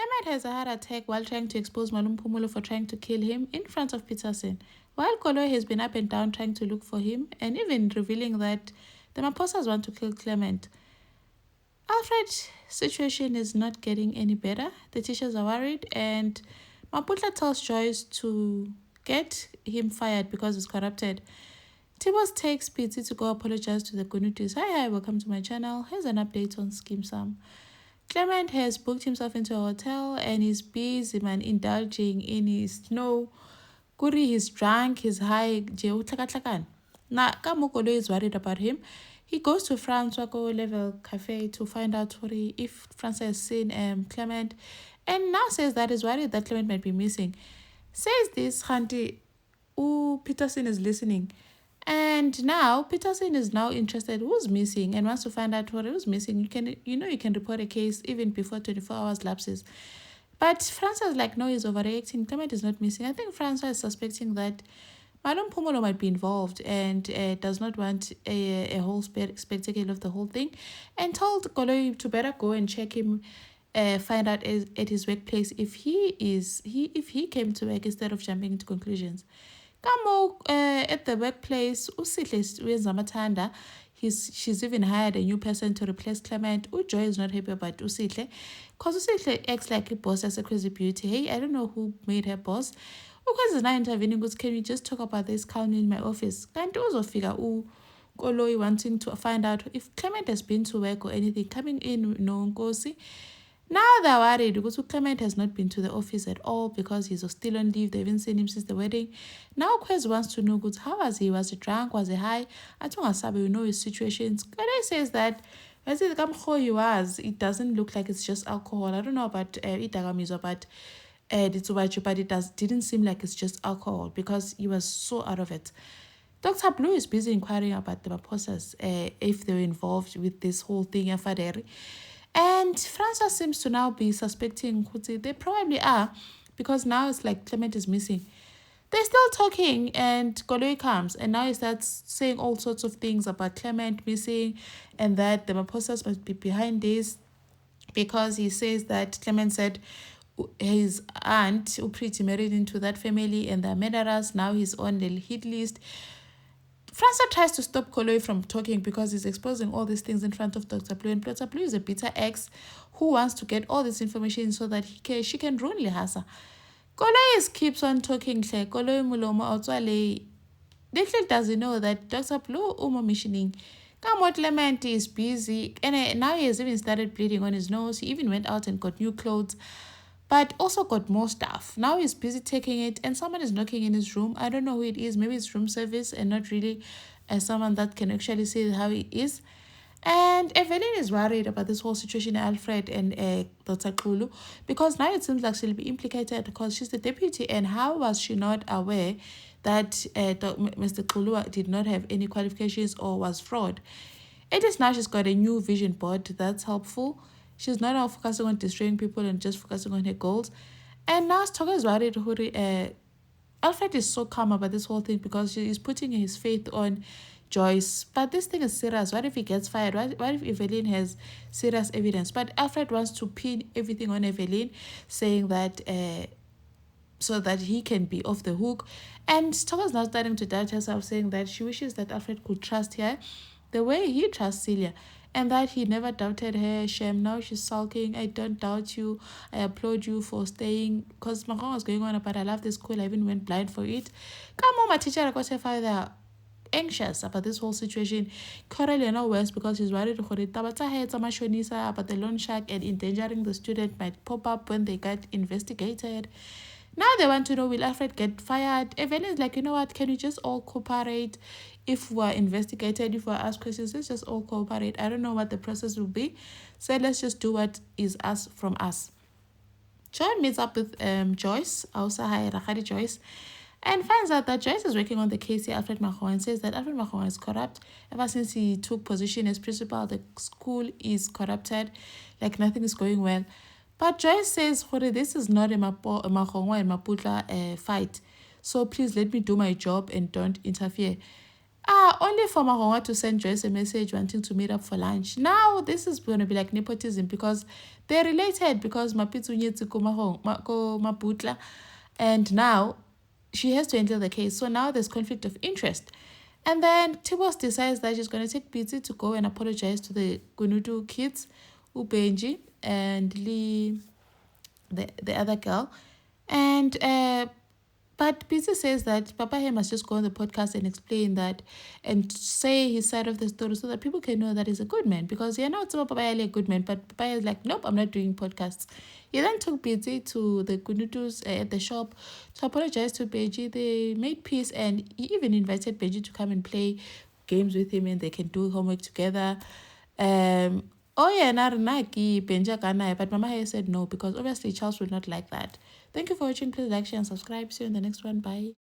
Clement has a heart attack while trying to expose Malum Pumulo for trying to kill him in front of Peterson, while Kolo has been up and down trying to look for him and even revealing that the Maposas want to kill Clement. Alfred's situation is not getting any better. The teachers are worried, and Maputla tells Joyce to get him fired because he's corrupted. Tibos takes Pizzi to go apologize to the Kunutis. Hi, welcome to my channel. Here's an update on Skeem Saam. Clement has booked himself into a hotel and he's busy man indulging in his Kuri, he's drunk, he's high, Na Kamukolo is worried about him. He goes to Francois Level Cafe to find out if Francois has seen Clement, and now says that he's worried that Clement might be missing. Says this, Hanti, Peterson is listening. And now Peterson is now interested who's missing and wants to find out who's missing. You can report a case even before 24 hours lapses. But Francois is like, no, he's overreacting. Clement is not missing. I think Francois is suspecting that Madame Pumolo might be involved and does not want a whole spectacle of the whole thing, and told Koloi to better go and check him, find out at his workplace if he came to work instead of jumping into conclusions. Kamo at the workplace, Usihle she's even hired a new person to replace Clement. Joy is not happy about Usihle, because Usihle acts like a boss as a crazy beauty. Hey, I don't know who made her boss. Because is now intervening, because can we just talk about this calmly in my office? Can't also figure Koloi wanting to find out if Clement has been to work or anything, coming in no Nkosi. Now they're worried because Clement has not been to the office at all because he's still on leave. They haven't seen him since the wedding. Now Quez wants to know how was he? Was he drunk? Was he high? I don't know his situations. Koloi says that as he was, it doesn't look like it's just alcohol. I don't know about Itagamizo, but it didn't seem like it's just alcohol because he was so out of it. Dr. Blue is busy inquiring about the Maposas, if they were involved with this whole thing, and Francois seems to now be suspecting they probably are, because now it's like Clement is missing. They're still talking, and Koloi comes, and now he starts saying all sorts of things about Clement missing, and that the Maposas must be behind this, because he says that Clement said his aunt Upriti married into that family and they're murderers. Now he's on the hit list. Francois tries to stop Koloi from talking because he's exposing all these things in front of Dr. Blue, and Dr. Blue is a bitter ex who wants to get all this information so that she can ruin Lihasa. Koloi keeps on talking. Koloi Mulomo Otswale Declan doesn't know that Dr. Blue missioning. Clement is busy, and now he has even started bleeding on his nose. He even went out and got new clothes, but also got more stuff. Now he's busy taking it, and someone is knocking in his room. I don't know who it is. Maybe it's room service and not really someone that can actually see how he is. And Evelyn is worried about this whole situation, Alfred and Dr. Kulu, because now it seems like she'll be implicated because she's the deputy, and how was she not aware that Mr. Kulu did not have any qualifications or was fraud? It is now she's got a new vision board that's helpful. She's not now focusing on destroying people and just focusing on her goals. And now Stoga is worried. Alfred is so calm about this whole thing because she is putting his faith on Joyce. But this thing is serious. What if he gets fired? What if Evelyn has serious evidence? But Alfred wants to pin everything on Evelyn, saying that so that he can be off the hook. And Stoga is now starting to doubt herself, saying that she wishes that Alfred could trust her the way he trusts Celia, and that he never doubted her. Shem, now she's sulking. I don't doubt you. I applaud you for staying. Because my was going on about I love this school. I even went blind for it. Come on, my teacher, I got her father anxious about this whole situation. Currently, no worse because she's worried about the loan shark and endangering the student might pop up when they get investigated. Now they want to know, will Alfred get fired? Evelyn is like, you know what, can we just all cooperate? If we're investigated, if we're asked questions, let's just all cooperate. I don't know what the process will be, so let's just do what is asked from us. John meets up with Joyce, also hi Rakhadi Joyce, and finds out that Joyce is working on the case here, Alfred Mahon, and says that Alfred Mahon is corrupt. Ever since he took position as principal, the school is corrupted, like nothing is going well. But Joyce says, this is not a Mahonwa and Maputla fight, so please let me do my job and don't interfere. Only for Mahonga to send Joyce a message wanting to meet up for lunch. Now, this is going to be like nepotism because they're related because Mapitsu nyetsu ko Maputla. And now, she has to enter the case. So now there's conflict of interest. And then Tibos decides that she's going to take Pizzi to go and apologize to the Gunudu kids, Ubenji and Lee, the other girl. And but Pizzi says that Papa here must just go on the podcast and explain that and say his side of the story so that people can know that he's a good man. Because yeah, now it's about Papa a good man, but Papa is like, nope, I'm not doing podcasts. He then took Pizzi to the Kunutus at the shop to apologize to Beji. They made peace and he even invited Beji to come and play games with him and they can do homework together. Oh yeah, Naranaki, Benja Kana, but Mama here said no because obviously Charles would not like that. Thank you for watching. Please like, share, and subscribe. See you in the next one. Bye.